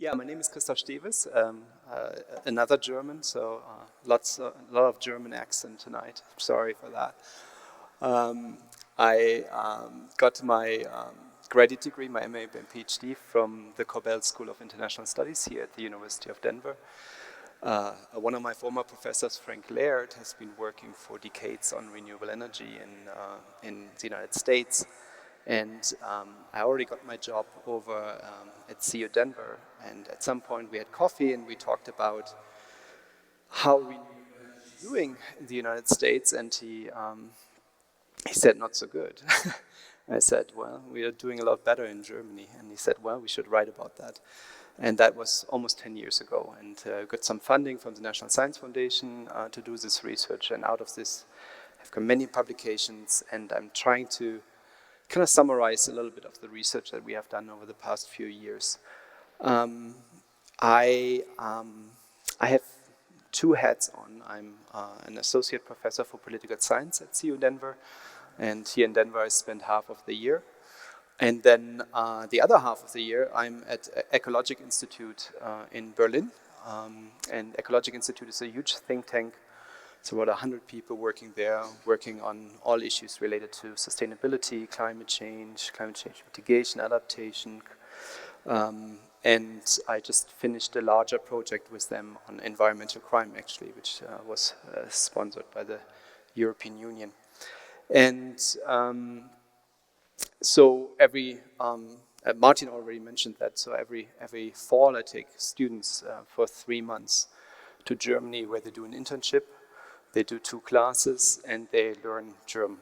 Yeah, my name is Christoph Stefes, another German, so a lot of German accent tonight. Sorry for that. I got my graduate degree, my MA and PhD, from the Korbel School of International Studies here at the University of Denver. One of my former professors, Frank Laird, has been working for decades on renewable energy in the United States. And I already got my job over at CU Denver, and at some point we had coffee and we talked about how renewable energy is doing in the United States, and he said, not so good. I said, well, we are doing a lot better in Germany, and he said, well, we should write about that. And that was almost 10 years ago, and got some funding from the National Science Foundation to do this research, and out of this I've got many publications, and I'm trying to kind of summarize a little bit of the research that we have done over the past few years. I have two hats on. I'm an associate professor for political science at CU Denver, and here in Denver I spend half of the year. And then the other half of the year I'm at Ecologic Institute in Berlin. And Ecologic Institute is a huge think tank. It's about 100 people working there, working on all issues related to sustainability, climate change mitigation, adaptation. And I just finished a larger project with them on environmental crime, actually, which was sponsored by the European Union. And so Martin already mentioned that, so every fall I take students for 3 months to Germany, where they do an internship. They do 2 classes, and they learn German.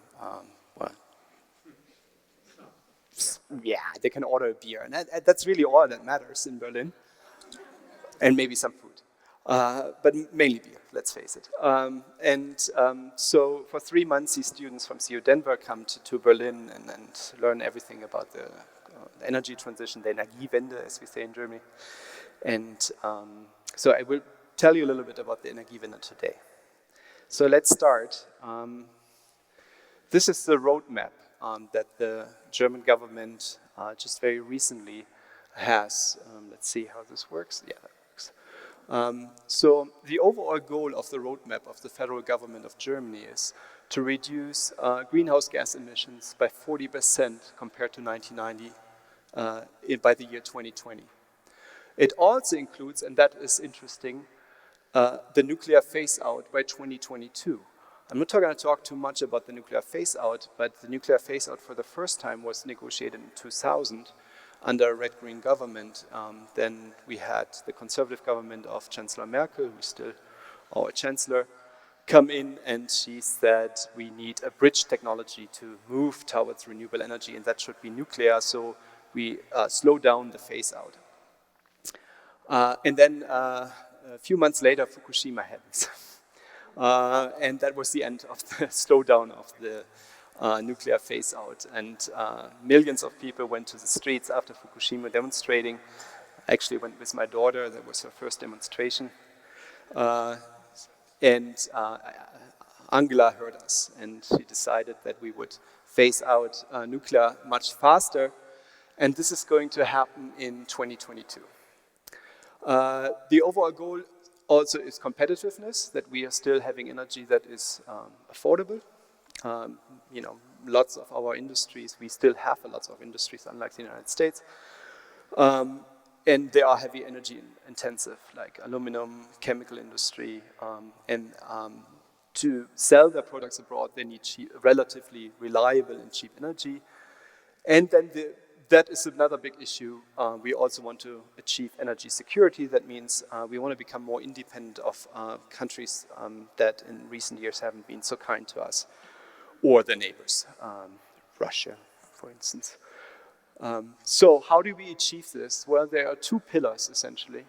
Yeah, they can order a beer, and that's really all that matters in Berlin, and maybe some food, but mainly beer, let's face it. So for 3 months, these students from CU Denver come to Berlin and learn everything about the energy transition, the Energiewende, as we say in Germany. And so I will tell you a little bit about the Energiewende today. So let's start. This is the roadmap that the German government just very recently has. Let's see how this works. Yeah, that works. So the overall goal of the roadmap of the federal government of Germany is to reduce greenhouse gas emissions by 40% compared to 1990 by the year 2020. It also includes, and that is interesting, the nuclear phase-out by 2022. I'm not going to talk too much about the nuclear phase-out, but the nuclear phase-out for the first time was negotiated in 2000 under a red-green government. Then we had the conservative government of Chancellor Merkel, who's still our chancellor, come in, and she said we need a bridge technology to move towards renewable energy, and that should be nuclear, so we slow down the phase-out. And then a few months later, Fukushima happens. And that was the end of the slowdown of the nuclear phase-out. And millions of people went to the streets after Fukushima demonstrating. I actually went with my daughter. That was her first demonstration. And Angela heard us, and she decided that we would phase out nuclear much faster. And this is going to happen in 2022. The overall goal also is competitiveness, that we are still having energy that is affordable. Lots of our industries, we still have lots of industries, unlike the United States. And they are heavy energy intensive, like aluminum, chemical industry. And to sell their products abroad, they need relatively reliable and cheap energy. And then that is another big issue. We also want to achieve energy security. That means we want to become more independent of countries that in recent years haven't been so kind to us, or their neighbors, Russia, for instance. So how do we achieve this? Well, there are 2 pillars, essentially.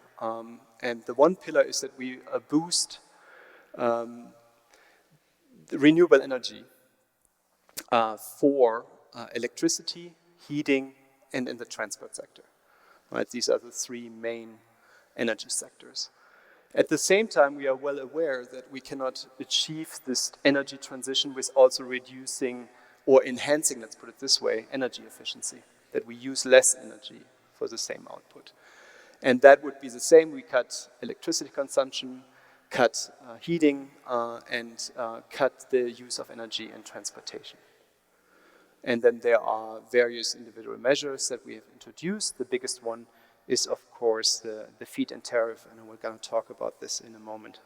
And the one pillar is that we boost the renewable energy for electricity, heating, and in the transport sector. Right? These are the 3 main energy sectors. At the same time, we are well aware that we cannot achieve this energy transition with also reducing or enhancing, let's put it this way, energy efficiency, that we use less energy for the same output. And that would be the same. We cut electricity consumption, cut heating, and cut the use of energy in transportation. And then there are various individual measures that we have introduced. The biggest one is, of course, the feed-in tariff, and we're going to talk about this in a moment.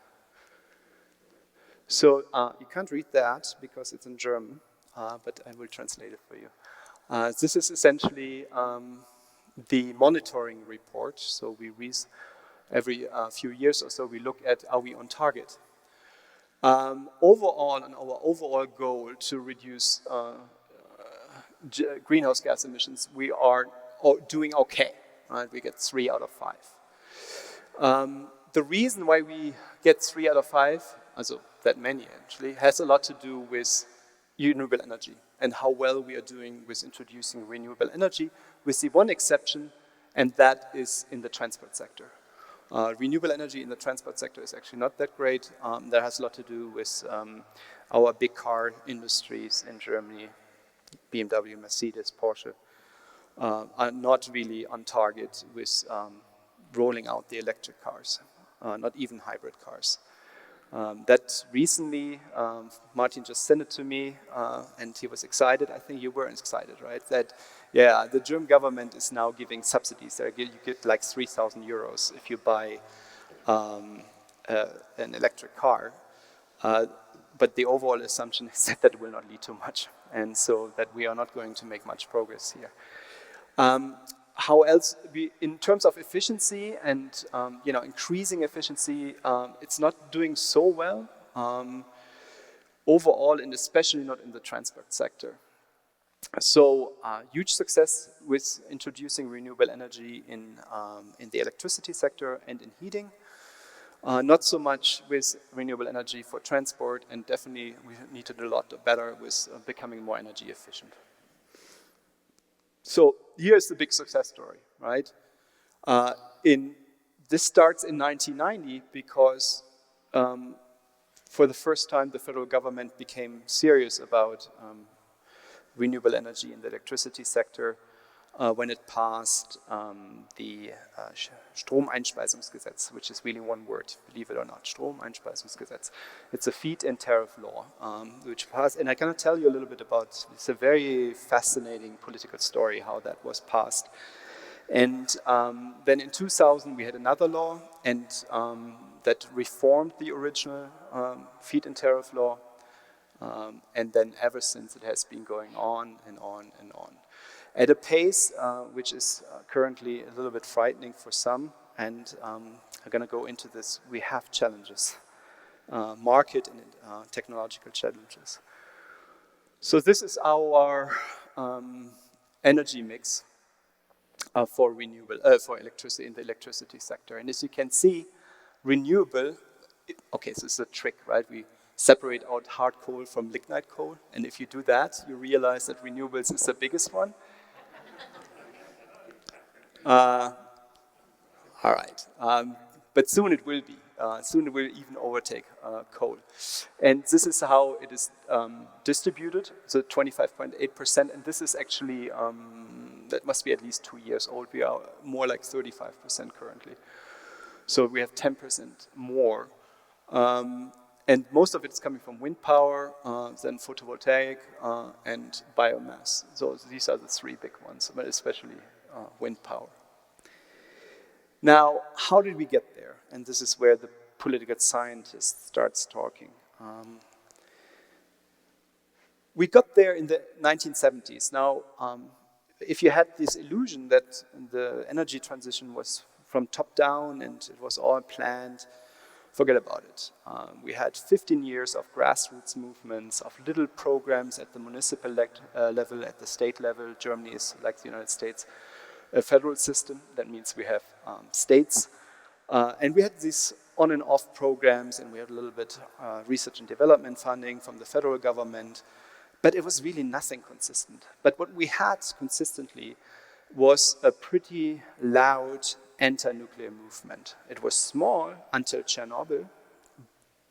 So you can't read that because it's in German, but I will translate it for you. This is essentially the monitoring report. So every few years or so, we look at, are we on target? Overall, on our overall goal to reduce greenhouse gas emissions, we are doing okay. Right? We get 3 out of 5. The reason why we get 3 out of 5, also that many actually, has a lot to do with renewable energy and how well we are doing with introducing renewable energy, with the one exception, and that is in the transport sector. Renewable energy in the transport sector is actually not that great. That has a lot to do with our big car industries in Germany, BMW, Mercedes, Porsche, are not really on target with rolling out the electric cars, not even hybrid cars. That recently, Martin just sent it to me, and he was excited. I think you were excited, right? That, yeah, the German government is now giving subsidies. You get like 3,000 euros if you buy an electric car. But the overall assumption is that that will not lead to much, and so that we are not going to make much progress here. How else, in terms of efficiency and increasing efficiency, it's not doing so well overall, and especially not in the transport sector. So huge success with introducing renewable energy in the electricity sector and in heating. Not so much with renewable energy for transport, and definitely we need to do a lot better with becoming more energy efficient. So here's the big success story, right? This starts in 1990 because for the first time the federal government became serious about renewable energy in the electricity sector when it passed the Stromeinspeisungsgesetz, which is really one word, believe it or not, Stromeinspeisungsgesetz. It's a feed-in tariff law, which passed, and I cannot tell you a little bit about, it's a very fascinating political story how that was passed. And then in 2000 we had another law, and that reformed the original feed-in tariff law, and then ever since it has been going on and on and on. At a pace which is currently a little bit frightening for some, and I'm going to go into this. We have challenges, market and technological challenges. So this is our energy mix for renewable, for electricity in the electricity sector. And as you can see, renewable. Okay, so it's a trick, right? We separate out hard coal from lignite coal, and if you do that, you realize that renewables is the biggest one. All right, but soon it will be. Soon it will even overtake coal. And this is how it is distributed, so 25.8%, and this is actually, that must be at least 2 years old. We are more like 35% currently. So we have 10% more. And most of it is coming from wind power, then photovoltaic, and biomass. So these are the 3 big ones, but especially wind power. Now, how did we get there? And this is where the political scientist starts talking. We got there in the 1970s. Now, if you had this illusion that the energy transition was from top down and it was all planned, forget about it. We had 15 years of grassroots movements, of little programs at the municipal level, at the state level. Germany is, like the United States, a federal system. That means we have states. And we had these on and off programs, and we had a little bit research and development funding from the federal government, but it was really nothing consistent. But what we had consistently was a pretty loud anti-nuclear movement. It was small until Chernobyl,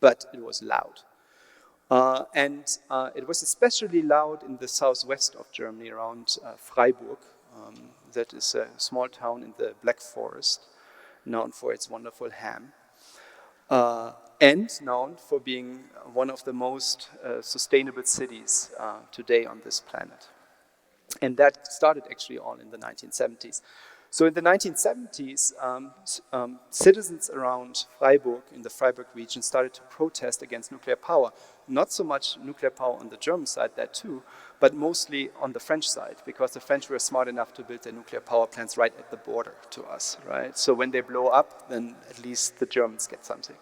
but it was loud. And it was especially loud in the southwest of Germany, around Freiburg. That is a small town in the Black Forest. known for its wonderful ham, and known for being one of the most sustainable cities today on this planet. And that started actually all in the 1970s. So in the 1970s, citizens around Freiburg, in the Freiburg region, started to protest against nuclear power. Not so much nuclear power on the German side, that too, but mostly on the French side, because the French were smart enough to build their nuclear power plants right at the border to us, right? So when they blow up, then at least the Germans get something.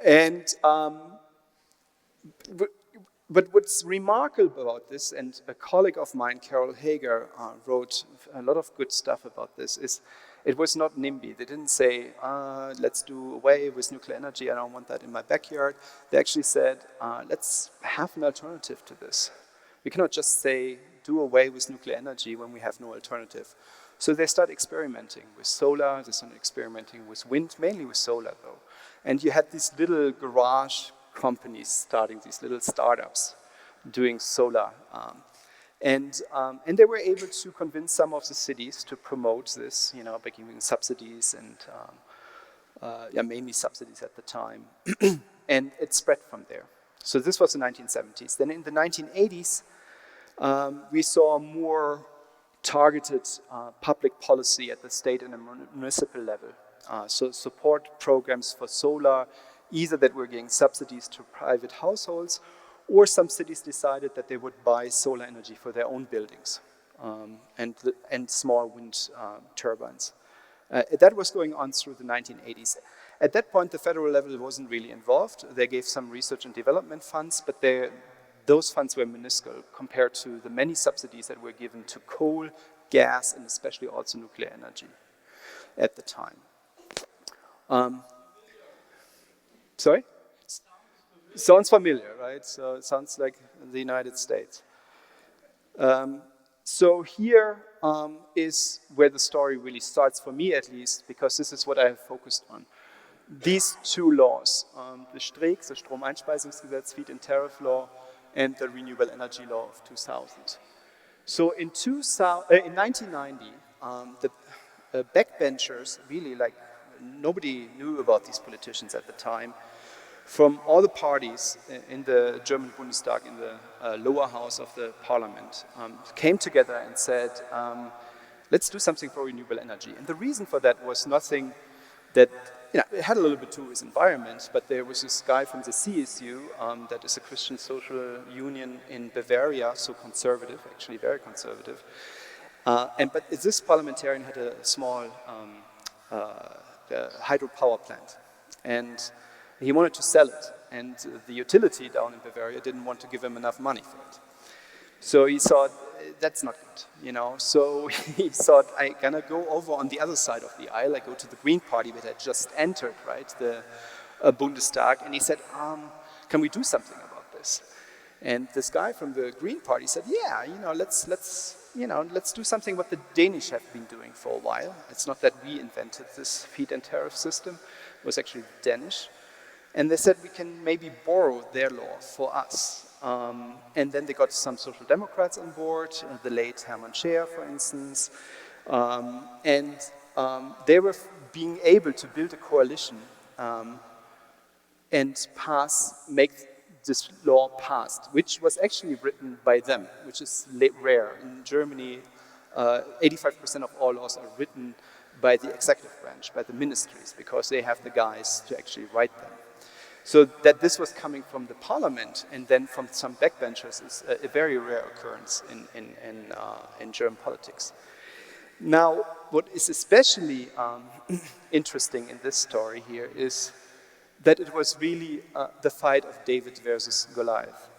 And but what's remarkable about this, and a colleague of mine, Carol Hager, wrote a lot of good stuff about this, is it was not NIMBY. They didn't say, let's do away with nuclear energy, I don't want that in my backyard. They actually said, let's have an alternative to this. We cannot just say, do away with nuclear energy when we have no alternative. So they start experimenting with solar, they start experimenting with wind, mainly with solar though. And you had these little garage companies starting, these little startups doing solar. And they were able to convince some of the cities to promote this, you know, by giving subsidies and mainly subsidies at the time. And it spread from there. So this was the 1970s. Then in the 1980s, we saw more targeted public policy at the state and the municipal level. So support programs for solar, either that were giving subsidies to private households, or some cities decided that they would buy solar energy for their own buildings and small wind turbines. That was going on through the 1980s. At that point, the federal level wasn't really involved. They gave some research and development funds, but those funds were minuscule compared to the many subsidies that were given to coal, gas, and especially also nuclear energy at the time. Sorry? Sounds familiar, right? So it sounds like the United States. So here is where the story really starts, for me at least, because this is what I have focused on. These two laws, the StreG, the Stromeinspeisungsgesetz, Feed-in Tariff Law, and the Renewable Energy Law of 2000. So in 1990, the backbenchers, really like nobody knew about these politicians at the time, from all the parties in the German Bundestag, in the lower house of the parliament, came together and said, let's do something for renewable energy. And the reason for that was nothing that, it had a little bit to do with environment, but there was this guy from the CSU, that is a Christian social union in Bavaria, so conservative, actually very conservative. But this parliamentarian had a small hydropower plant, and he wanted to sell it, and the utility down in Bavaria didn't want to give him enough money for it. So he thought, that's not good, So he thought, I'm gonna go over on the other side of the aisle. I go to the Green Party that had just entered, right, the Bundestag, and he said, can we do something about this? And this guy from the Green Party said, yeah, let's do something what the Danish have been doing for a while. It's not that we invented this feed-in tariff system, it was actually Danish. And they said we can maybe borrow their law for us. And then they got some social democrats on board, the late Hermann Scheer, for instance. And they were being able to build a coalition and make this law passed, which was actually written by them, which is rare. In Germany, 85% of all laws are written by the executive branch, by the ministries, because they have the guys to actually write them. So that this was coming from the parliament and then from some backbenchers is a very rare occurrence in German politics. Now, what is especially interesting in this story here is that it was really the fight of David versus Goliath.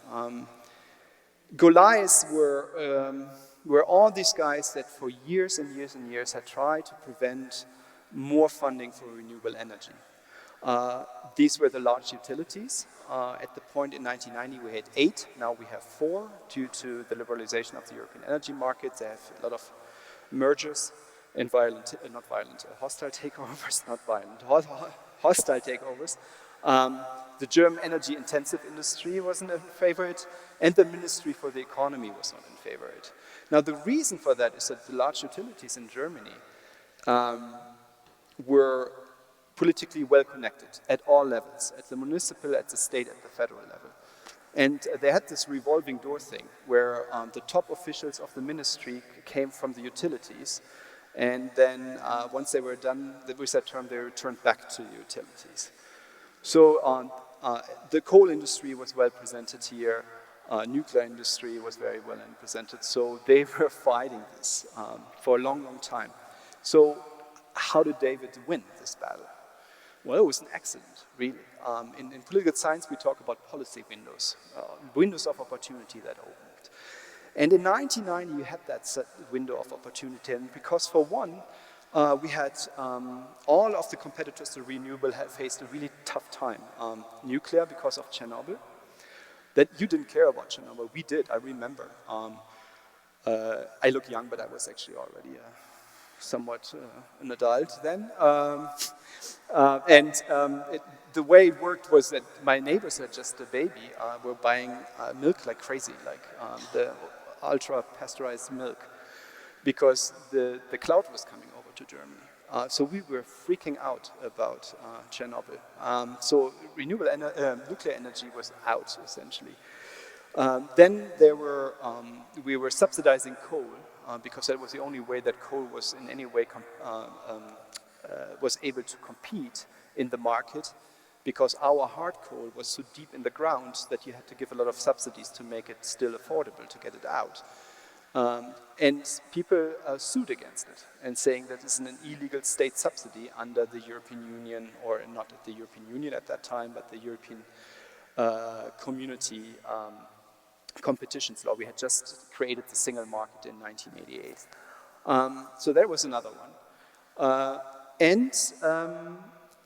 Goliaths were all these guys that for years and years and years had tried to prevent more funding for renewable energy. These were the large utilities. At the point in 1990, we had 8. Now we have 4 due to the liberalization of the European energy market. They have a lot of mergers and hostile takeovers, not violent, hostile takeovers. The German energy-intensive industry wasn't in favor of it, and the Ministry for the Economy was not in favor of it. Now the reason for that is that the large utilities in Germany were politically well connected at all levels, at the municipal, at the state, at the federal level. And they had this revolving door thing where the top officials of the ministry came from the utilities, and then once they were done with that term, they returned back to the utilities. So the coal industry was well presented here, nuclear industry was very well represented, so they were fighting this for a long, long time. So how did David win this battle? Well, it was an accident, really. In political science, we talk about policy windows, windows of opportunity that opened. And in 1990, you had that window of opportunity, and because for one, we had all of the competitors to renewable had faced a really tough time. Nuclear, because of Chernobyl. That you didn't care about Chernobyl, we did, I remember. I look young, but I was actually already somewhat an adult then. The way it worked was that my neighbors had just a baby, were buying milk like crazy, like the ultra pasteurized milk, because the cloud was coming over to Germany. So we were freaking out about Chernobyl. So renewable nuclear energy was out, essentially. Then we were subsidizing coal, because that was the only way that coal was in any way was able to compete in the market, because our hard coal was so deep in the ground that you had to give a lot of subsidies to make it still affordable to get it out. And people sued against it and saying that it's an illegal state subsidy under the European Union, or not at the European Union at that time, but the European Community competitions law. We had just created the single market in 1988. So there was another one.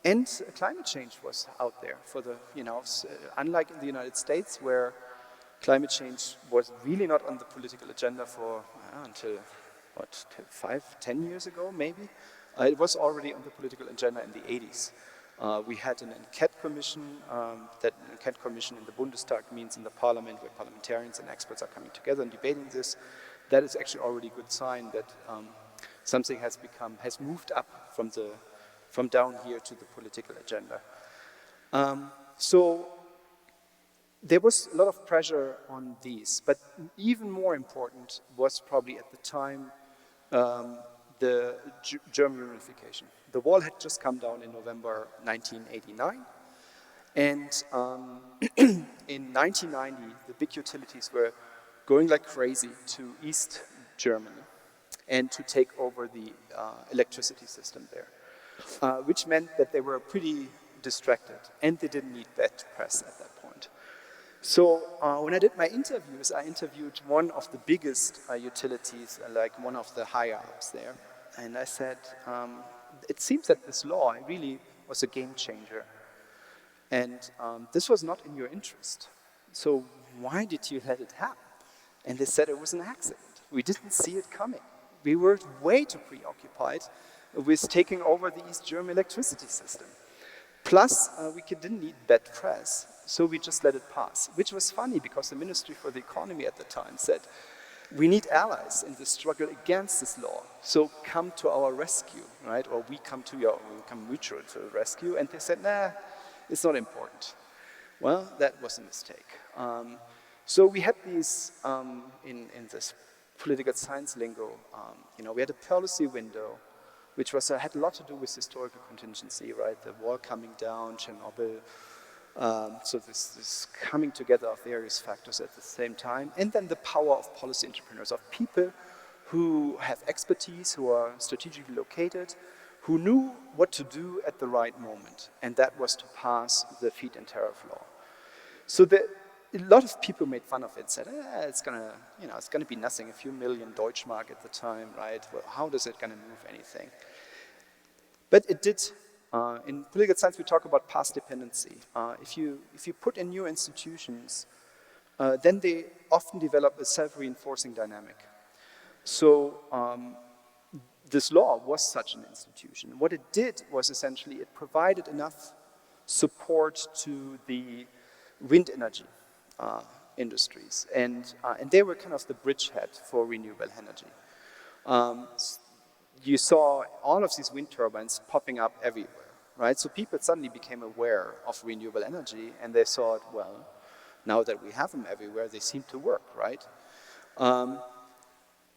And climate change was out there for the, unlike in the United States, where climate change was really not on the political agenda for until, 10 years ago, maybe? It was already on the political agenda in the 80s. We had an enquete commission. That enquete commission in the Bundestag means in the parliament, where parliamentarians and experts are coming together and debating this. That is actually already a good sign that something has moved up from down here to the political agenda. So there was a lot of pressure on these, but even more important was probably at the time the German reunification. The wall had just come down in November 1989, and in 1990, the big utilities were going like crazy to East Germany and to take over the electricity system there, which meant that they were pretty distracted, and they didn't need that press at that point. So when I did my interviews, I interviewed one of the biggest utilities, like one of the higher-ups there, and I said, it seems that this law really was a game changer, and this was not in your interest. So why did you let it happen? And they said it was an accident. We didn't see it coming. We were way too preoccupied with taking over the East German electricity system. Plus, we didn't need bad press, so we just let it pass, which was funny because the Ministry for the Economy at the time said, we need allies in the struggle against this law, so come to our rescue, right? Or we come mutual to the rescue, and they said, nah, it's not important. Well, that was a mistake. So we had these, in this political science lingo, we had a policy window, which had a lot to do with historical contingency, right? The wall coming down, Chernobyl, so this coming together of various factors at the same time, and then the power of policy entrepreneurs, of people who have expertise, who are strategically located, who knew what to do at the right moment, and that was to pass the feed and tariff law. So a lot of people made fun of it, said, it's gonna be nothing, a few million Deutschmark at the time, right? Well, how is it gonna move anything? But it did. In political science, we talk about path dependency. If you put in new institutions, then they often develop a self-reinforcing dynamic. So this law was such an institution. What it did was essentially it provided enough support to the wind energy industries, and they were kind of the bridgehead for renewable energy. you saw all of these wind turbines popping up everywhere, right? So people suddenly became aware of renewable energy, and they thought, well, now that we have them everywhere, they seem to work, right?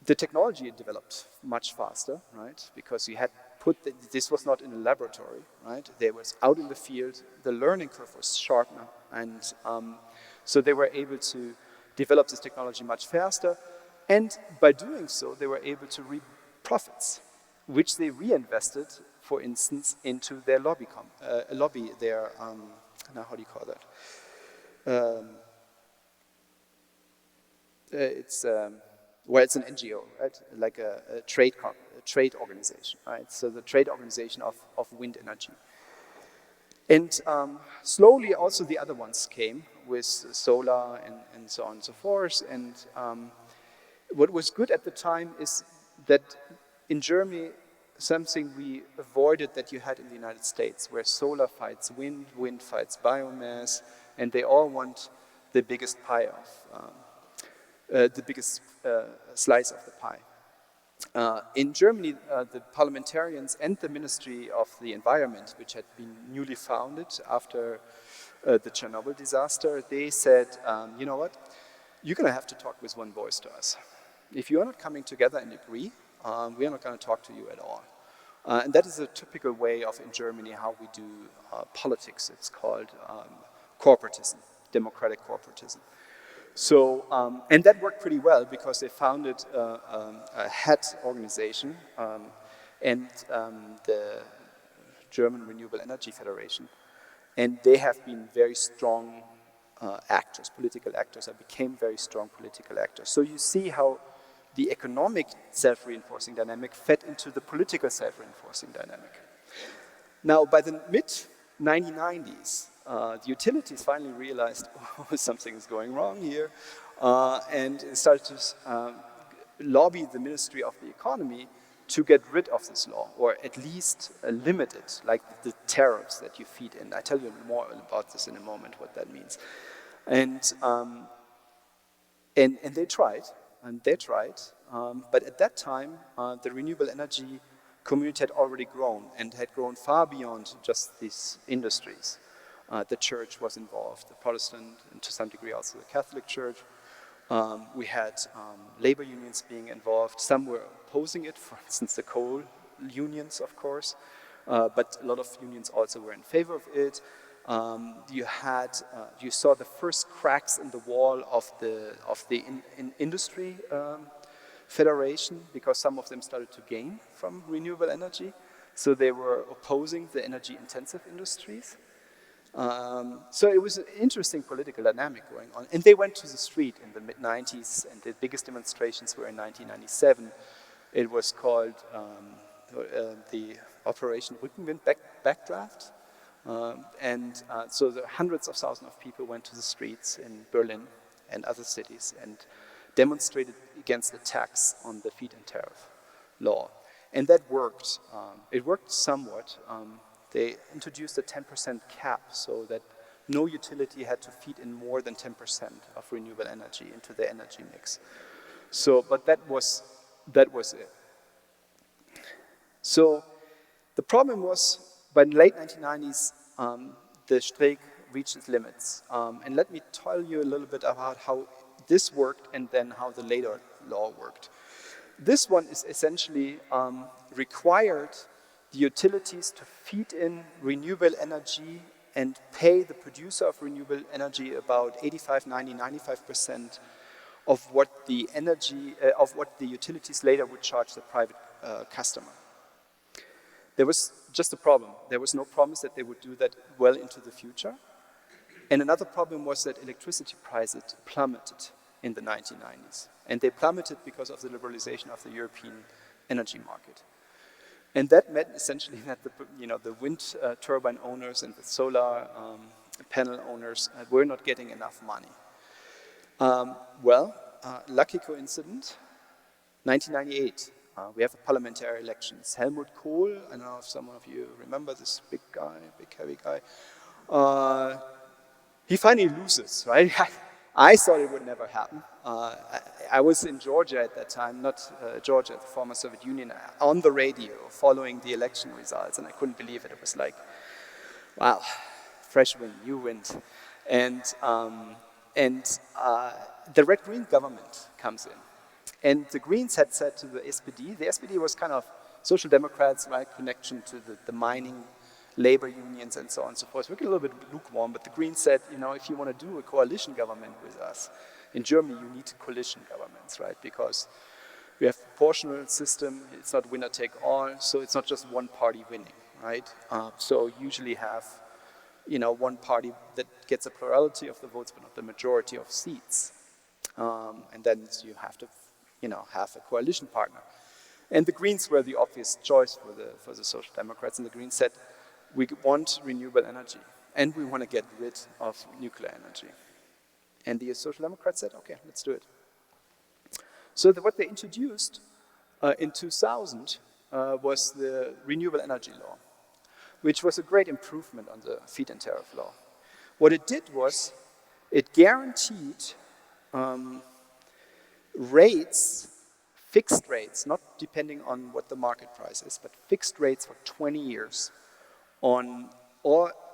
The technology developed much faster, right? Because you had this was not in a laboratory, right? They was out in the field. The learning curve was sharper, and so they were able to develop this technology much faster. And by doing so, they were able to reap profits, which they reinvested, for instance, into their how do you call that? It's an NGO, right? Like a trade organization, right? So the trade organization of wind energy. And slowly also the other ones came with solar and so on and so forth. And what was good at the time is that in Germany, something we avoided that you had in the United States, where solar fights wind, wind fights biomass, and they all want the biggest pie of, the biggest slice of the pie. In Germany, the parliamentarians and the Ministry of the Environment, which had been newly founded after the Chernobyl disaster, they said, you know what, you're going to have to talk with one voice to us. If you are not coming together and agree, we are not going to talk to you at all. And that is a typical way of, in Germany, how we do politics. It's called corporatism, democratic corporatism. So, and that worked pretty well because they founded a head organization and the German Renewable Energy Federation. And they have been very strong actors, political actors, and became very strong political actors. So you see how the economic self-reinforcing dynamic fed into the political self-reinforcing dynamic. Now, by the mid-1990s, the utilities finally realized, oh, something is going wrong here, and started to lobby the Ministry of the Economy to get rid of this law, or at least limit it, like the tariffs that you feed in. I tell you more about this in a moment, what that means. And they tried, but at that time, the renewable energy community had already grown, and had grown far beyond just these industries. The church was involved, the Protestant, and to some degree also the Catholic Church. We had labor unions being involved. Some were opposing it, for instance, the coal unions, of course, but a lot of unions also were in favor of it. You saw the first cracks in the wall of the industry federation, because some of them started to gain from renewable energy. So they were opposing the energy-intensive industries. So it was an interesting political dynamic going on. And they went to the street in the mid-90s, and the biggest demonstrations were in 1997. It was called the Operation Rückenwind Backdraft. So the hundreds of thousands of people went to the streets in Berlin and other cities and demonstrated against the tax on the feed-in tariff law. And that worked. It worked somewhat. They introduced a 10% cap so that no utility had to feed in more than 10% of renewable energy into their energy mix. So, but that was it. So the problem was, by the late 1990s, the StreG reached its limits. And let me tell you a little bit about how this worked and then how the later law worked. This one is essentially required the utilities to feed in renewable energy and pay the producer of renewable energy about 85, 90, 95% of what the utilities later would charge the private customer. There was just a problem. There was no promise that they would do that well into the future. And another problem was that electricity prices plummeted in the 1990s. And they plummeted because of the liberalization of the European energy market. And that meant essentially that the wind turbine owners and the solar panel owners were not getting enough money. Lucky coincidence, 1998, we have a parliamentary elections. Helmut Kohl, I don't know if some of you remember this big guy, big heavy guy, he finally loses, right? I thought it would never happen. I was in Georgia at that time, not Georgia, the former Soviet Union, on the radio following the election results, and I couldn't believe it. It was like, wow, fresh wind, new wind. And the red-green government comes in. And the Greens had said to the SPD was kind of Social Democrats, right, connection to the mining, labor unions, and so on and so forth. We're a little bit lukewarm, but the Greens said, you know, if you want to do a coalition government with us, in Germany you need coalition governments, right, because we have a proportional system, it's not winner take all, so it's not just one party winning, right? So you usually have, you know, one party that gets a plurality of the votes, but not the majority of seats. And then you have to, you know, have a coalition partner. And the Greens were the obvious choice for the Social Democrats, and the Greens said, we want renewable energy, and we want to get rid of nuclear energy. And the Social Democrats said, okay, let's do it. So what they introduced in 2000 was the renewable energy law, which was a great improvement on the feed-in tariff law. What it did was, it guaranteed rates, fixed rates, not depending on what the market price is, but fixed rates for 20 years or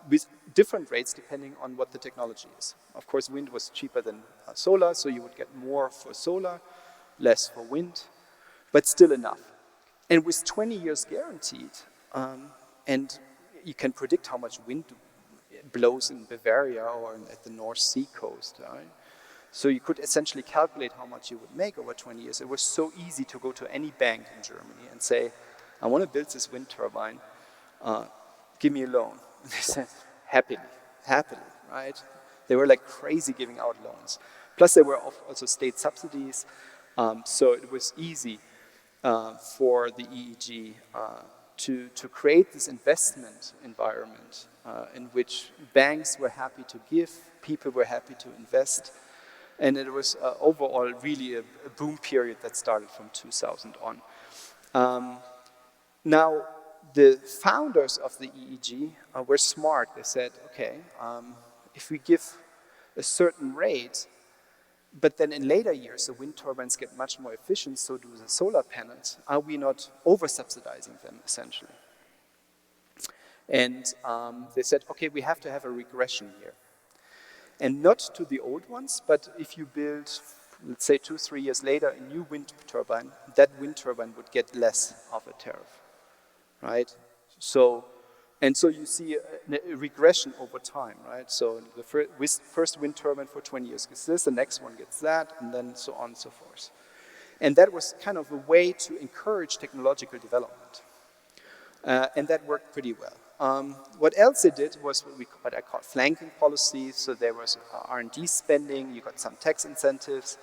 with different rates depending on what the technology is. Of course, wind was cheaper than solar, so you would get more for solar, less for wind, but still enough. And with 20 years guaranteed, and you can predict how much wind blows in Bavaria or at the North Sea coast, right? So you could essentially calculate how much you would make over 20 years. It was so easy to go to any bank in Germany and say, I want to build this wind turbine, give me a loan. And they said, happily, right? They were like crazy giving out loans. Plus there were also state subsidies, so it was easy for the EEG to create this investment environment in which banks were happy to give, people were happy to invest, and it was overall really a boom period that started from 2000 on. Now, the founders of the EEG were smart. They said, okay, if we give a certain rate, but then in later years the wind turbines get much more efficient, so do the solar panels, are we not over-subsidizing them, essentially? And they said, okay, we have to have a regression here. And not to the old ones, but if you build, let's say 2-3 years later, a new wind turbine, that wind turbine would get less of a tariff, right? So you see a regression over time, right? So the first wind turbine for 20 years gets this, the next one gets that, and then so on and so forth. And that was kind of a way to encourage technological development. And that worked pretty well. What else it did was what I call flanking policies. So there was R&D spending, you got some tax incentives,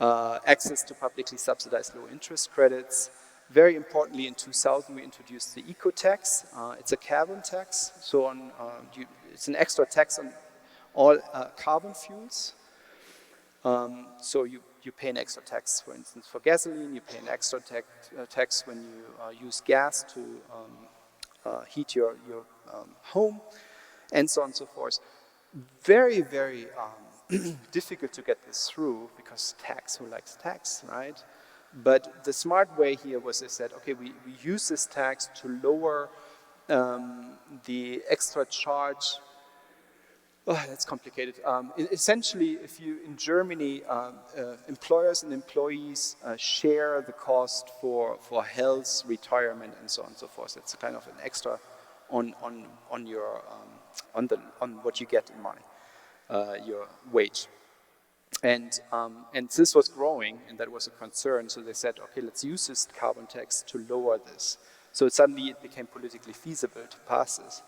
access to publicly subsidized low interest credits. Very importantly, in 2000 we introduced the eco-tax. It's a carbon tax, so it's an extra tax on all carbon fuels. So you pay an extra tax, for instance, for gasoline. You pay an extra tax when you use gas to heat your home, and so on and so forth. Very, very difficult to get this through, because tax, who likes tax, right? But the smart way here was they said, okay, we use this tax to lower the extra charge. Oh, that's complicated. Essentially, if you, in Germany, employers and employees share the cost for health, retirement, and so on and so forth. It's kind of an extra on what you get in money, your wage. And this was growing, and that was a concern. So they said, okay, let's use this carbon tax to lower this. So suddenly it became politically feasible to pass this.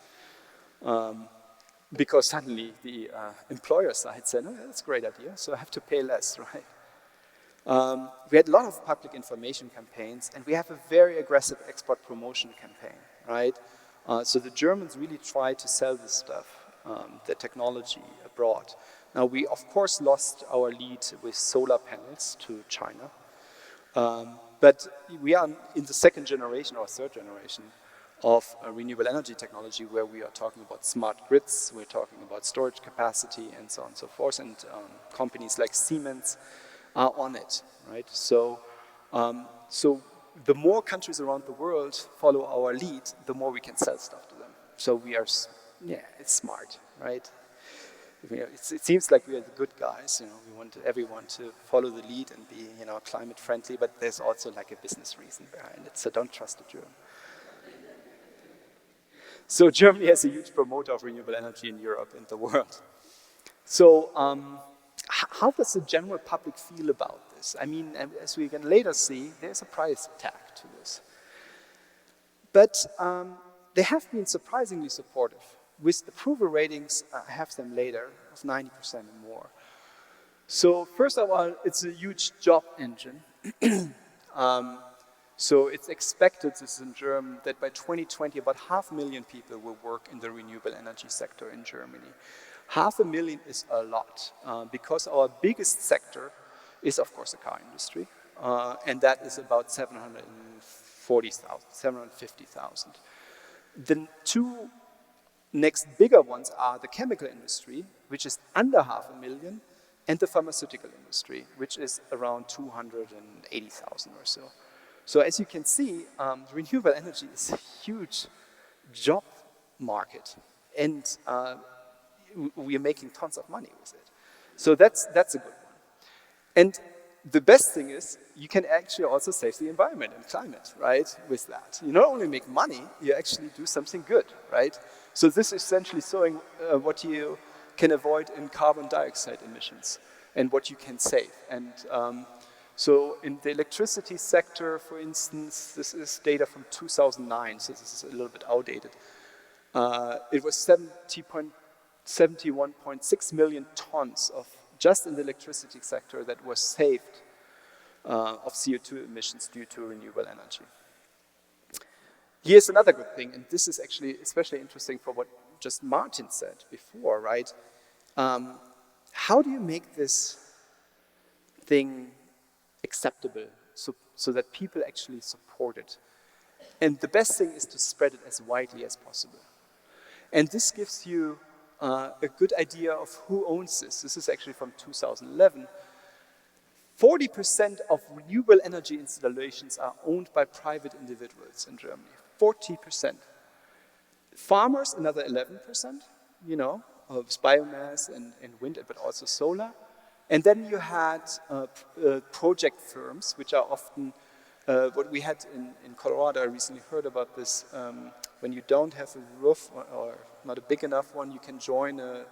Because suddenly the employer side said, oh, that's a great idea, so I have to pay less, right? We had a lot of public information campaigns, and we have a very aggressive export promotion campaign, right? So the Germans really tried to sell this stuff, the technology abroad. Now we, of course, lost our lead with solar panels to China, but we are in the second generation or third generation of renewable energy technology, where we are talking about smart grids, we're talking about storage capacity, and so on and so forth, and companies like Siemens are on it, right? So, so the more countries around the world follow our lead, the more we can sell stuff to them. So we are, yeah, it's smart, right? It seems like we are the good guys, you know, we want everyone to follow the lead and be, you know, climate friendly, but there's also like a business reason behind it, so don't trust the German. So Germany has a huge promoter of renewable energy in Europe and the world. So how does the general public feel about this? I mean, as we can later see, there's a price tag to this. But they have been surprisingly supportive. With approval ratings, I have them later, of 90% and more. So first of all, it's a huge job engine. So it's expected, this is in German, that by 2020 about 500,000 people will work in the renewable energy sector in Germany. 500,000 is a lot, because our biggest sector is of course the car industry, and that is about 750,000. The two next bigger ones are the chemical industry, which is under 500,000, and the pharmaceutical industry, which is around 280,000 or so. So as you can see, renewable energy is a huge job market, and we are making tons of money with it. So that's a good one. And the best thing is, you can actually also save the environment and climate, right, with that. You not only make money, you actually do something good, right? So this is essentially showing what you can avoid in carbon dioxide emissions and what you can save. And so in the electricity sector, for instance, this is data from 2009, so this is a little bit outdated. It was 71.6 million tons of, just in the electricity sector, that was saved of CO2 emissions due to renewable energy. Here's another good thing, and this is actually especially interesting for what just Martin said before, right? How do you make this thing acceptable so that people actually support it? And the best thing is to spread it as widely as possible. And this gives you a good idea of who owns this. This is actually from 2011. 40% of renewable energy installations are owned by private individuals in Germany. 40%. Farmers, another 11%, you know, of biomass and wind, but also solar. And then you had project firms, which are often what we had in Colorado. I recently heard about this. When you don't have a roof or not a big enough one, you can join a...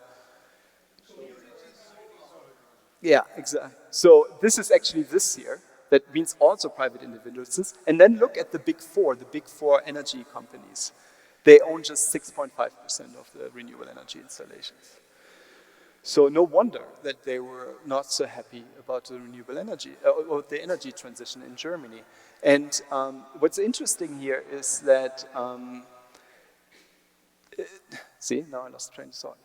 Yeah, exactly. So this is actually this year. That means also private individuals. And then look at the big four energy companies. They own just 6.5% of the renewable energy installations. So no wonder that they were not so happy about the renewable energy, or the energy transition in Germany. And what's interesting here is that, see, now I lost train of thought.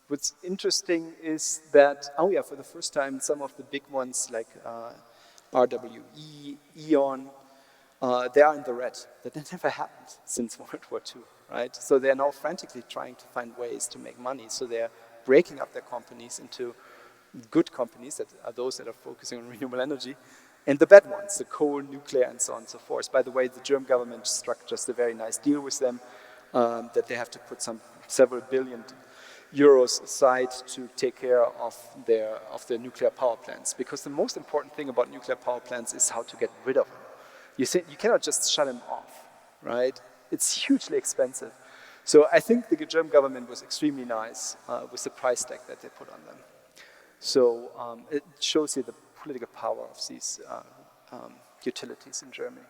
What's interesting is that, oh yeah, for the first time, some of the big ones like RWE, E.ON, they are in the red. That never happened since World War II, right? So they're now frantically trying to find ways to make money. So they're breaking up their companies into good companies that are those that are focusing on renewable energy, and the bad ones, the coal, nuclear, and so on and so forth. By the way, the German government struck just a very nice deal with them, that they have to put several billion euros aside to take care of their nuclear power plants. Because the most important thing about nuclear power plants is how to get rid of them. You cannot just shut them off, right? It's hugely expensive. So I think the German government was extremely nice with the price tag that they put on them. So it shows you the political power of these utilities in Germany.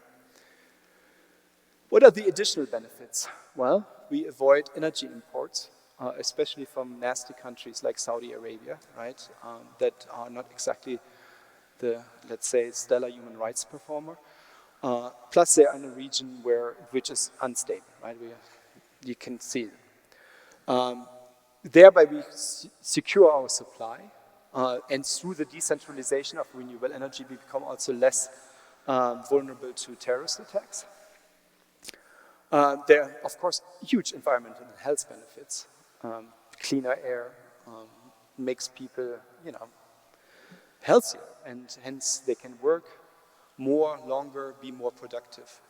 What are the additional benefits? Well, we avoid energy imports, especially from nasty countries like Saudi Arabia, right? That are not exactly the, let's say, stellar human rights performer. Plus, they are in a region which is unstable, right? You can see it. Thereby, we secure our supply, and through the decentralization of renewable energy, we become also less vulnerable to terrorist attacks. There are, of course, huge environmental and health benefits. Cleaner air makes people, healthier, and hence they can work more, longer, be more productive.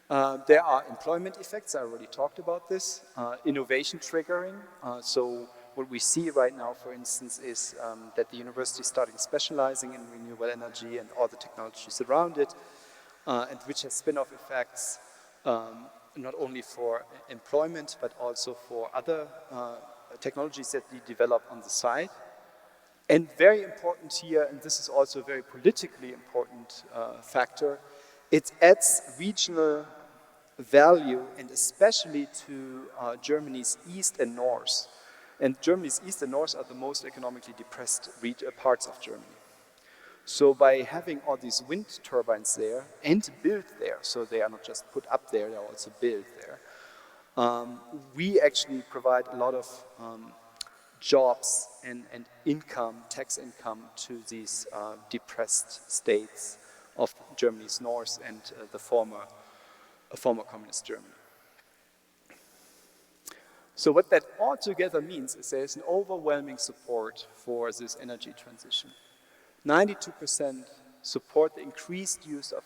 There are employment effects, I already talked about this, innovation triggering. So what we see right now, for instance, is that the university is starting specializing in renewable energy and all the technologies around it, and which has spin-off effects not only for employment, but also for other technologies that we develop on the side. And very important here, and this is also a very politically important factor, it adds regional value, and especially to Germany's east and north. And Germany's east and north are the most economically depressed parts of Germany. So by having all these wind turbines there and built there, so they are not just put up there, they are also built there, we actually provide a lot of jobs and income, tax income, to these depressed states of Germany's north and the former communist Germany. So what that altogether means is there's an overwhelming support for this energy transition. 92% support the increased use of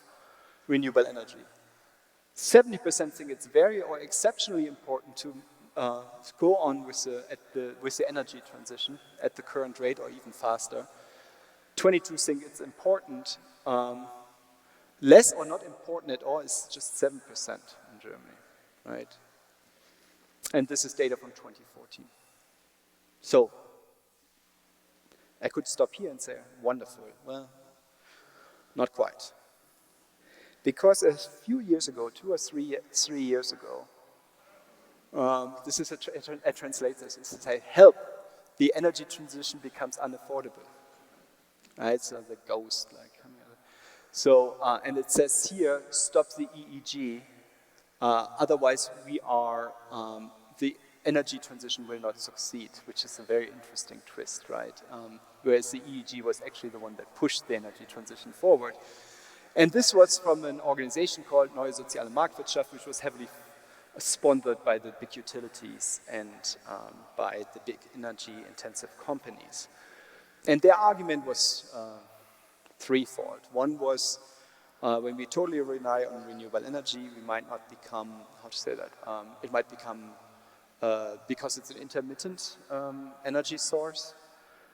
renewable energy. 70% think it's very or exceptionally important to go on with the energy transition at the current rate or even faster. 22 think it's important. Less or not important at all is just 7% in Germany, right? And this is data from 2014. So, I could stop here and say, wonderful. Well, not quite. Because a few years ago, 2 or 3 years ago, this is I translate this, it says, help, the energy transition becomes unaffordable. Right, so the ghost, like, so, and it says here, stop the EEG, otherwise the energy transition will not succeed, which is a very interesting twist, right? Whereas the EEG was actually the one that pushed the energy transition forward. And this was from an organization called Neue Soziale Marktwirtschaft, which was heavily sponsored by the big utilities and by the big energy-intensive companies. And their argument was threefold. One was, when we totally rely on renewable energy, we might not become, how to say that, it might become, because it's an intermittent energy source,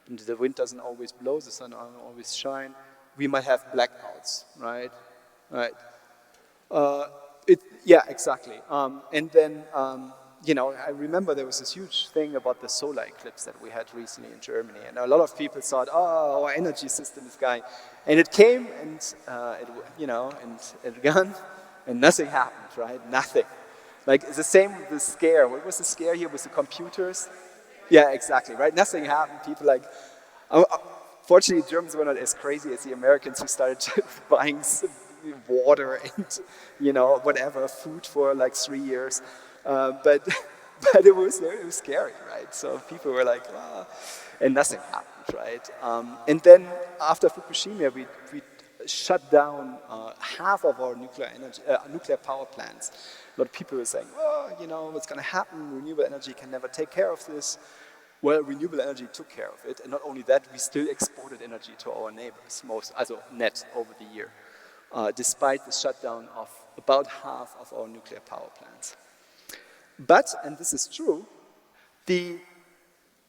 and the wind doesn't always blow, the sun doesn't always shine, we might have blackouts, right? Right. Yeah, exactly. And then, you know, I remember there was this huge thing about the solar eclipse that we had recently in Germany, and a lot of people thought, oh, our energy system is going. And it came, and it gone, and nothing happened, right? Nothing. Like, it's the same with the scare. What was the scare here with the computers? Yeah, exactly, right? Nothing happened. People like, fortunately, Germans were not as crazy as the Americans, who started buying water and, you know, whatever, food for like 3 years. But it was scary, right? So people were like, oh, and nothing happened, right? And then after Fukushima, we shut down half of our nuclear power plants. A lot of people were saying, oh, you know, what's going to happen? Renewable energy can never take care of this. Well, renewable energy took care of it, and not only that, we still exported energy to our neighbors, also net over the year, despite the shutdown of about half of our nuclear power plants. But, and this is true, the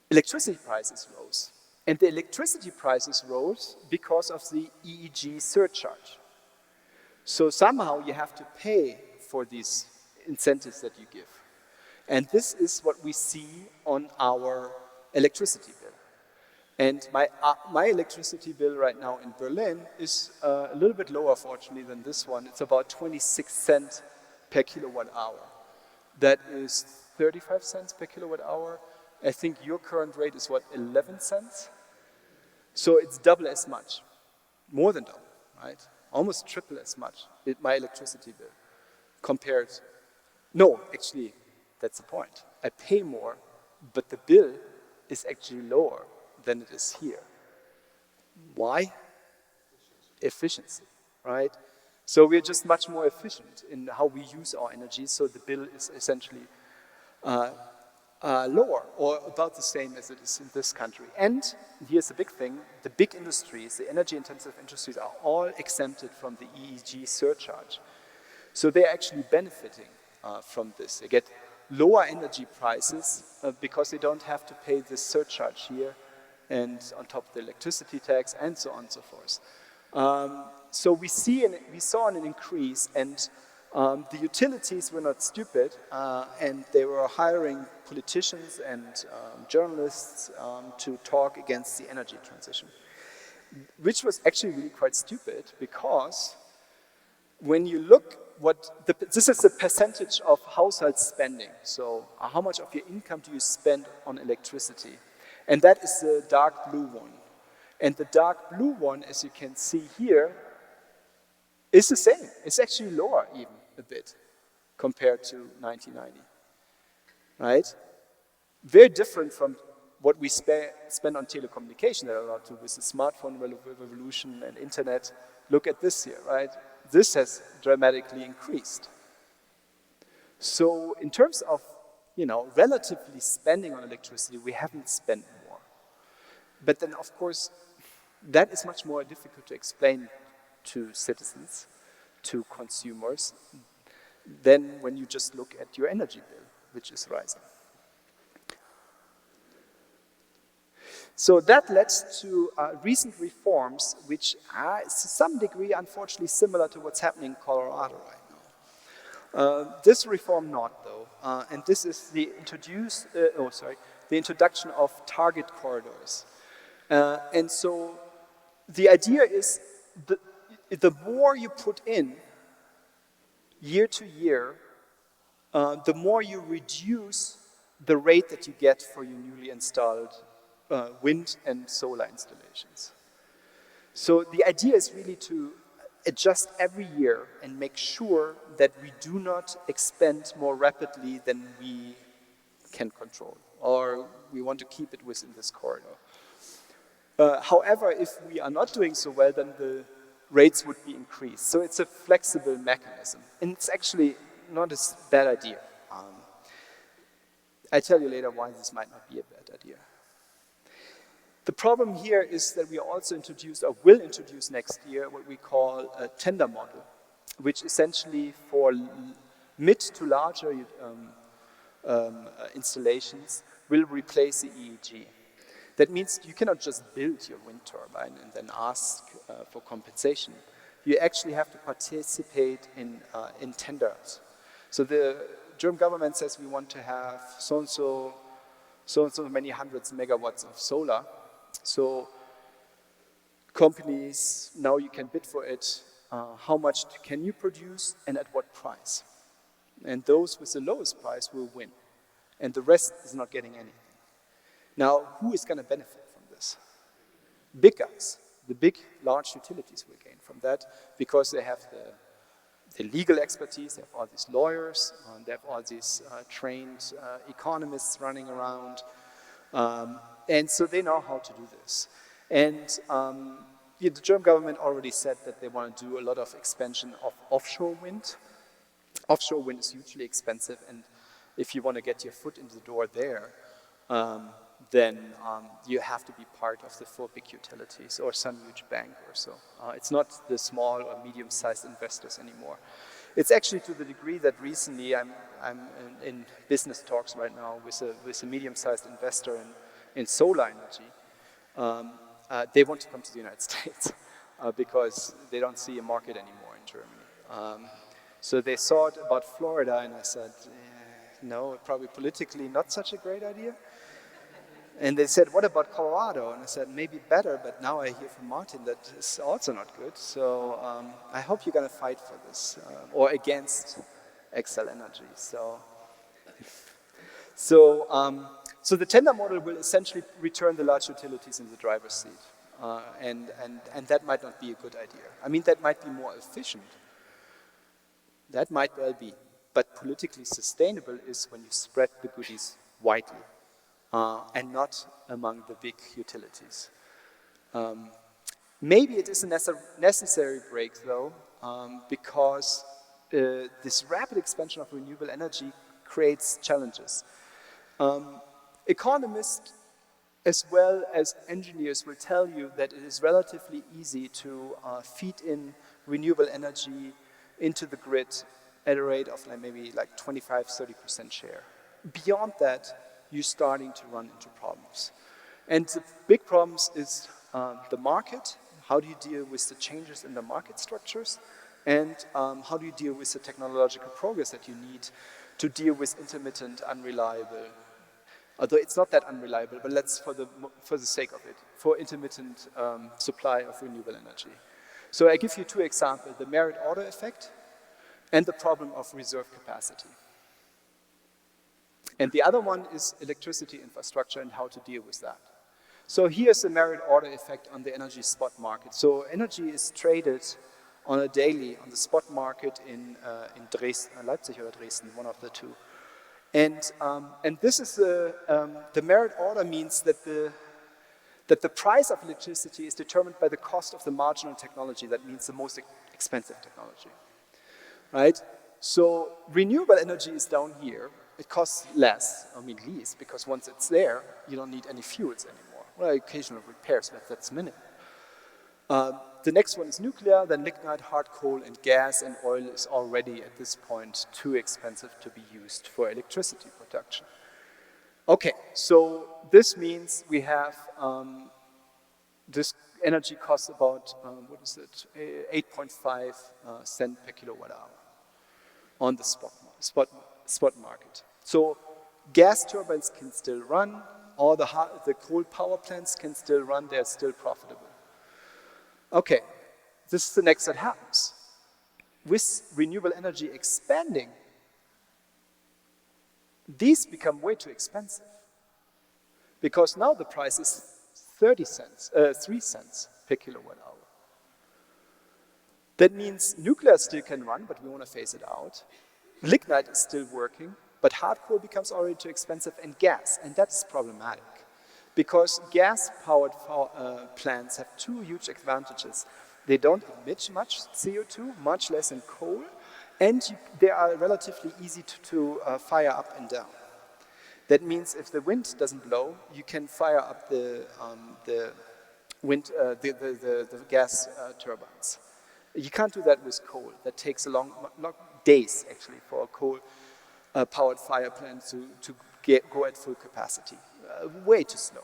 electricity prices rose. And the electricity prices rose because of the EEG surcharge. So somehow you have to pay for these incentives that you give. And this is what we see on our electricity bill. And my electricity bill right now in Berlin is a little bit lower, fortunately, than this one. It's about 26 cents per kilowatt hour. That is 35 cents per kilowatt hour. I think your current rate is what, 11 cents? So it's double as much, more than double, right? Almost triple as much, my electricity bill, compared. No, actually, that's the point. I pay more, but the bill is actually lower than it is here. Why? Efficiency, right? So we're just much more efficient in how we use our energy, so the bill is essentially lower or about the same as it is in this country. And here's the big thing, the big industries, the energy-intensive industries are all exempted from the EEG surcharge. So they're actually benefiting from this. They get lower energy prices because they don't have to pay this surcharge here and on top of the electricity tax and so on and so forth. So we saw an increase, and the utilities were not stupid, and they were hiring politicians and journalists to talk against the energy transition, which was actually really quite stupid, because when you look this is the percentage of household spending, so how much of your income do you spend on electricity, and that is the dark blue one. And the dark blue one, as you can see here, is the same. It's actually lower even a bit compared to 1990, right? Very different from what we spend on telecommunication that are allowed to with the smartphone revolution and internet. Look at this here, right? This has dramatically increased. So in terms of, relatively spending on electricity, we haven't spent more. But then, of course, that is much more difficult to explain to citizens, to consumers, than when you just look at your energy bill, which is rising. So that led to recent reforms, which are to some degree, unfortunately, similar to what's happening in Colorado right now. This reform not, though, and this is the introduction of target corridors. And so the idea is the more you put in year to year, the more you reduce the rate that you get for your newly installed wind and solar installations. So the idea is really to adjust every year and make sure that we do not expand more rapidly than we can control, or we want to keep it within this corridor. However, if we are not doing so well, then the rates would be increased. So it's a flexible mechanism, and it's actually not a bad idea. I'll tell you later why this might not be a bad idea. The problem here is that we also introduced, or will introduce next year, what we call a tender model, which essentially for mid to larger installations will replace the EEG. That means you cannot just build your wind turbine and then ask for compensation. You actually have to participate in tenders. So the German government says we want to have so and so many hundreds of megawatts of solar. So companies, now you can bid for it. How much can you produce and at what price? And those with the lowest price will win. And the rest is not getting anything. Now, who is going to benefit from this? Big guys. The big, large utilities will gain from that because they have the legal expertise, they have all these lawyers, they have all these trained economists running around, and so they know how to do this. And the German government already said that they want to do a lot of expansion of offshore wind. Offshore wind is hugely expensive, and if you want to get your foot into the door there, then you have to be part of the 4 big utilities or some huge bank or so. It's not the small or medium-sized investors anymore. It's actually to the degree that recently I'm in business talks right now with a medium-sized investor in solar energy. They want to come to the United States because they don't see a market anymore in Germany. So they thought about Florida, and I said, no, probably politically not such a great idea. And they said, what about Colorado? And I said, maybe better, but now I hear from Martin that it's also not good. So I hope you're going to fight for this, or against Excel Energy. So the tender model will essentially return the large utilities in the driver's seat. And that might not be a good idea. I mean, that might be more efficient. That might well be. But politically sustainable is when you spread the goodies widely. And not among the big utilities. Maybe it is a necessary break, though, because this rapid expansion of renewable energy creates challenges. Economists as well as engineers will tell you that it is relatively easy to feed in renewable energy into the grid at a rate of maybe 25–30% share. Beyond that, you're starting to run into problems. And the big problems is the market. How do you deal with the changes in the market structures? And how do you deal with the technological progress that you need to deal with intermittent, unreliable, although it's not that unreliable, but let's, for the sake of it, for intermittent supply of renewable energy. So I give you two examples, the merit order effect and the problem of reserve capacity. And the other one is electricity infrastructure and how to deal with that. So here's the merit order effect on the energy spot market. So energy is traded on a daily on the spot market in Dresden, Leipzig or Dresden, one of the two. And this is the merit order means that the price of electricity is determined by the cost of the marginal technology. That means the most expensive technology, right? So renewable energy is down here. It costs less, least, because once it's there, you don't need any fuels anymore. Well, occasional repairs, but that's minimal. The next one is nuclear, then lignite, hard coal, and gas, and oil is already at this point too expensive to be used for electricity production. Okay, so this means we have this energy costs about, 8.5 cents per kilowatt hour on the spot market. So gas turbines can still run, all the coal power plants can still run, they're still profitable. Okay, this is the next that happens. With renewable energy expanding, these become way too expensive. Because now the price is 3 cents per kilowatt hour. That means nuclear still can run, but we want to phase it out. Lignite is still working, but hard coal becomes already too expensive, and gas, and that's problematic. Because gas-powered plants have two huge advantages. They don't emit much CO2, much less than coal, and they are relatively easy to fire up and down. That means if the wind doesn't blow, you can fire up the gas turbines. You can't do that with coal. That takes a long days, actually, for a coal-powered fire plant to go at full capacity. Way too slow.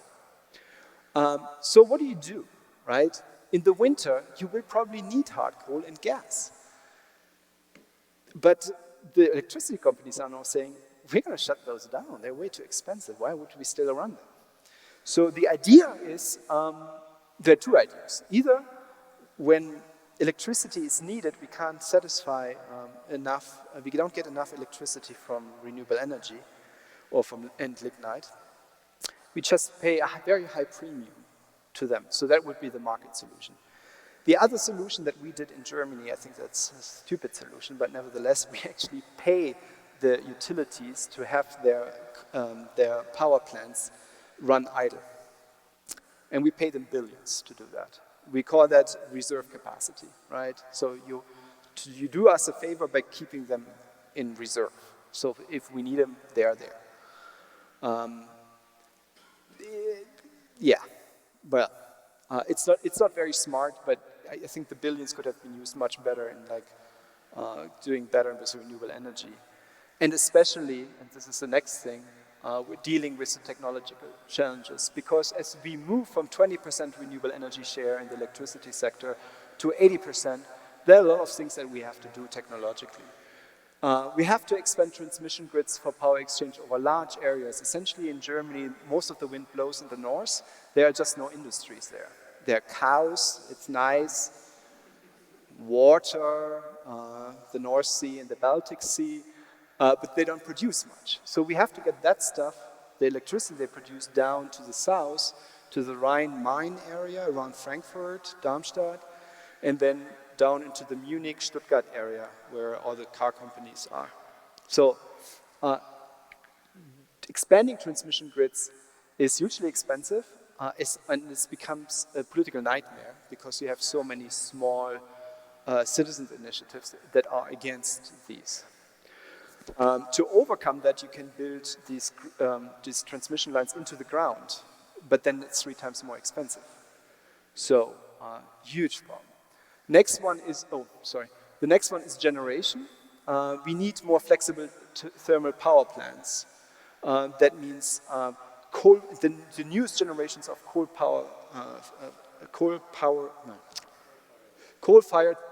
So what do, right? In the winter, you will probably need hard coal and gas. But the electricity companies are now saying, we're going to shut those down. They're way too expensive. Why would we still run them? So the idea is, there are two ideas. Either when electricity is needed, we can't satisfy enough, we don't get enough electricity from renewable energy or from lignite. We just pay a very high premium to them. So that would be the market solution. The other solution that we did in Germany, I think that's a stupid solution, but nevertheless, we actually pay the utilities to have their power plants run idle. And we pay them billions to do that. We call that reserve capacity, right? So you do us a favor by keeping them in reserve. So if we need them, they are there. Yeah, well, it's not very smart, but I think the billions could have been used much better in doing better with renewable energy. And especially, and this is the next thing, we're dealing with the technological challenges, because as we move from 20% renewable energy share in the electricity sector to 80%, there are a lot of things that we have to do technologically. We have to expand transmission grids for power exchange over large areas. Essentially in Germany, most of the wind blows in the north. There are just no industries there. There are cows, it's nice, water, the North Sea and the Baltic Sea, but they don't produce much. So we have to get that stuff, the electricity they produce, down to the south, to the Rhine-Main area around Frankfurt, Darmstadt, and then down into the Munich, Stuttgart area where all the car companies are. So expanding transmission grids is hugely expensive, and this becomes a political nightmare because you have so many small citizens' initiatives that are against these. To overcome that, you can build these transmission lines into the ground, but then it's 3 times more expensive. So, huge problem. Next one is, the next one is generation. We need more flexible thermal power plants. That means the newest generations of coal-fired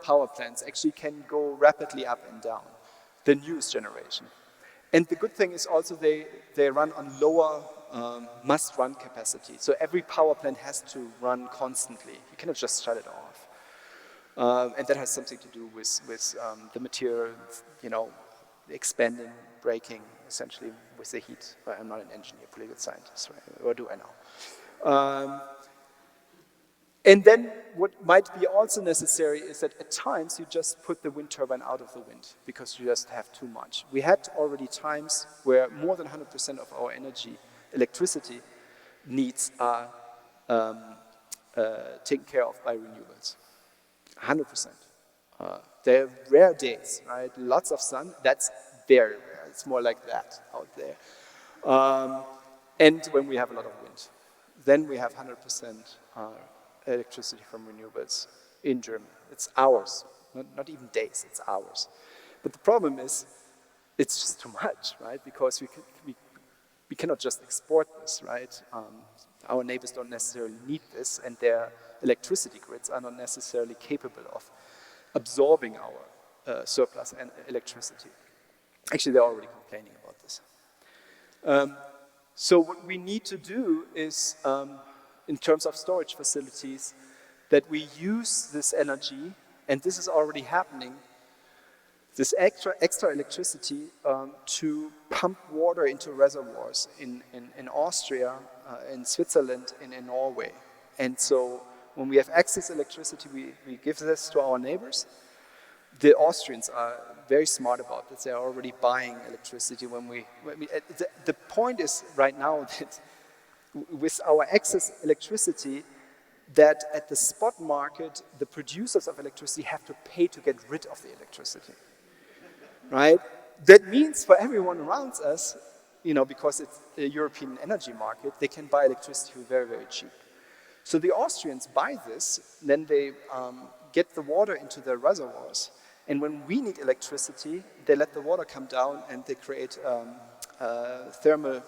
power plants actually can go rapidly up and down, the newest generation. And the good thing is also they run on lower must-run capacity. So every power plant has to run constantly. You cannot just shut it off. And that has something to do with the material, expanding, breaking, essentially with the heat. Well, I'm not an engineer, political scientist, right? Or do I know? And then what might be also necessary is that at times you just put the wind turbine out of the wind because you just have too much. We had already times where more than 100% of our electricity needs are taken care of by renewables. 100%. There are rare days, right? Lots of sun, that's very rare. It's more like that out there. And when we have a lot of wind, then we have 100% electricity from renewables in Germany. It's hours, not even days, it's hours. But the problem is, it's just too much, right? Because we cannot just export this, right? Our neighbors don't necessarily need this, and their electricity grids are not necessarily capable of absorbing our surplus and electricity. Actually, they're already complaining about this. So what we need to do is, in terms of storage facilities, that we use this energy, and this is already happening, this extra electricity to pump water into reservoirs in Austria, in Switzerland, and in Norway. And so when we have excess electricity, we give this to our neighbors. The Austrians are very smart about this. They're already buying electricity the point is right now that with our excess electricity, that at the spot market, the producers of electricity have to pay to get rid of the electricity, right? That means for everyone around us, because it's a European energy market, they can buy electricity for very, very cheap. So the Austrians buy this, then they get the water into their reservoirs, and when we need electricity, they let the water come down and they create hydropower,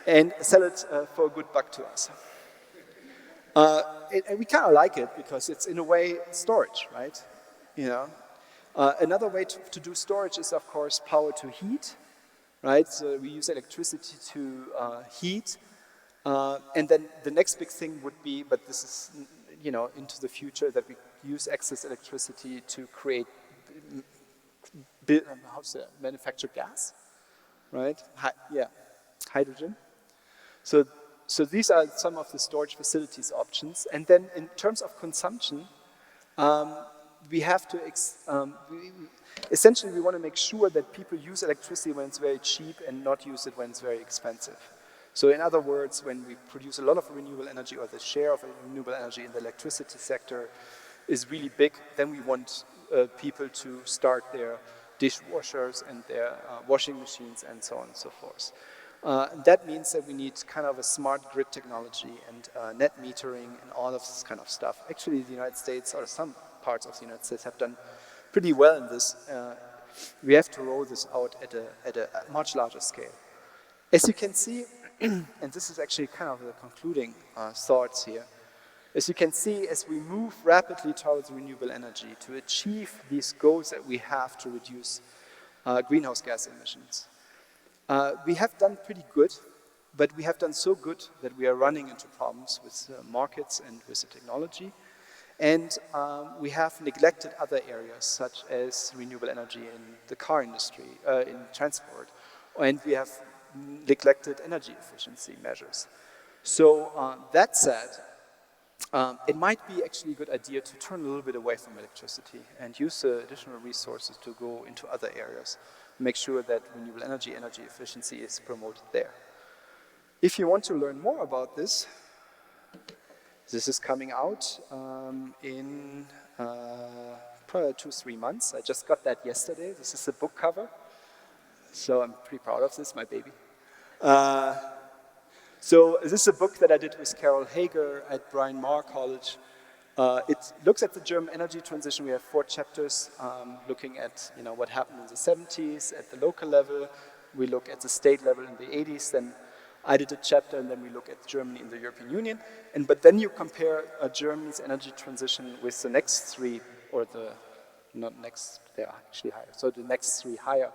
and sell it for a good buck to us. And we kind of like it because it's in a way storage, right? Another way to do storage is, of course, power to heat, right? So we use electricity to heat, and then the next big thing would be, but this is into the future, that we use excess electricity to create, manufacture gas, right? Hydrogen. So these are some of the storage facilities options. And then in terms of consumption, we have to, essentially we want to make sure that people use electricity when it's very cheap and not use it when it's very expensive. So in other words, when we produce a lot of renewable energy, or the share of renewable energy in the electricity sector is really big, then we want people to start their dishwashers and their washing machines and so on and so forth. That means that we need kind of a smart grid technology and net metering and all of this kind of stuff. Actually, the United States, or some parts of the United States, have done pretty well in this. We have to roll this out at a much larger scale. As you can see, and this is actually kind of the concluding thoughts here, as you can see, as we move rapidly towards renewable energy to achieve these goals that we have to reduce greenhouse gas emissions, we have done pretty good, but we have done so good that we are running into problems with markets and with the technology. And we have neglected other areas, such as renewable energy in the car industry, in transport, and we have neglected energy efficiency measures. So that said, it might be actually a good idea to turn a little bit away from electricity and use additional resources to go into other areas, make sure that renewable energy efficiency is promoted there. If you want to learn more about this, this is coming out in probably 2-3 months. I just got that yesterday. This is the book cover. So I'm pretty proud of this, my baby. So this is a book that I did with Carol Hager at Bryn Mawr College. It looks at the German energy transition. We have 4 chapters looking at what happened in the 70s at the local level. We look at the state level in the 80s. Then I did a chapter, and then we look at Germany in the European Union. But then you compare Germany's energy transition with the next 3, or the not next, they are actually higher. So the next 3 higher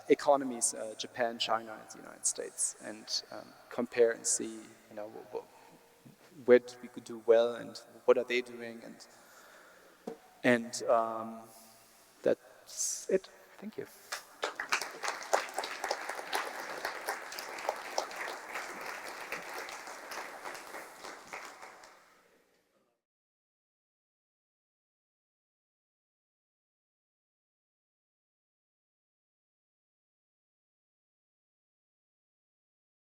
economies, Japan, China, and the United States, and compare and see, what we could do well and what are they doing, and that's it. Thank you.